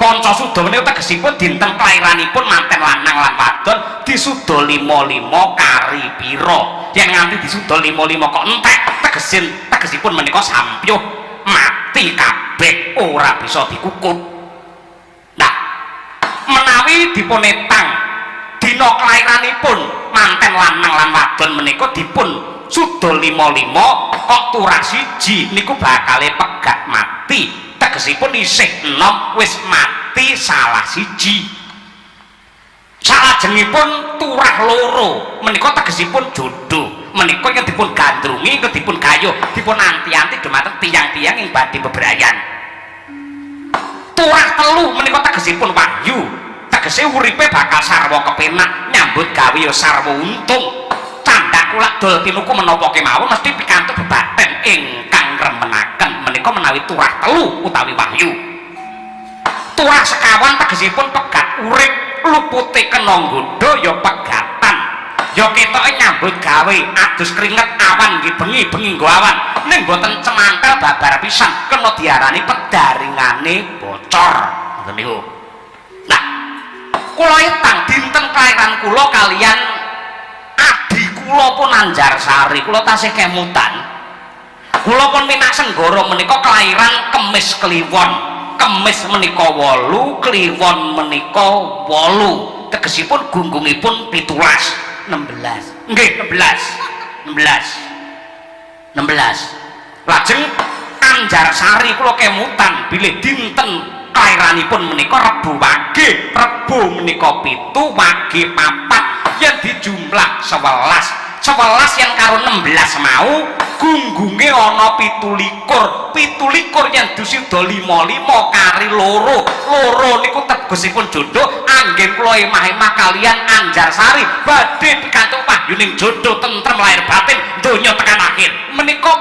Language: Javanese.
kanca suda menika tegesipun dinten kelairanipun manten lanang lan wadon disuda 55 kari pira yen nganti disuda 55 kok entek tegesipun menika sampyuh mati kabeh ora bisa dikukup. Nah menawi dipunetang dina kelairanipun manten lanang lan wadon menika dipun suda 55 kok turah siji niku bakale pegat mati tegesipun isih enom wis mati salah siji. Salajengipun turah loro menika tegesipun jodoh menika yen dipun gandrungi yen dipun gayuh dipun anti-anti dumateng tiyang-tiyang ing badhe bebrayan. Turah telu menika tegesipun wahyu tegese uripe bakal sarwa kepenak nyambut gawe ya sarwa untung candak kula dol tinuku menapa kemawon mesti pikantuk bebaten ingkang remenaken menika menawi turah telu utawi wahyu. Turah sekawan tegesipun pegat urip lupute kena nggodha ya pegatan ya ketoke nyambut gawe adus keringet awan nggih bengi-bengi nggo awan ning boten cemantel babar pisan kena diarani pedaringane bocor ngoten niku. Nah kula etang dinten kelairan kula kalian adi kula pun Anjarsari kula tasih kemutan kula pun minak senggara menika kelairan Kemis Kliwon. Kemis menika 8 Kliwon menika 8 tegesipun gunggungipun 17 16 nggih 16 lajeng Anjarsari kula kemutan bilih dinten kelairanipun menika Rebo Wage Rebo menika 7 Wage 4 yen dijumlah 11 yang karo 16 mau gunggunge ana 17 yen disuda 55 kari loro niku tegesipun jodoh anggen kula emah-emah kalian Anjarsari badhe pikantuk wahyuning jodoh tentrem lahir batin donya tekan akhir menika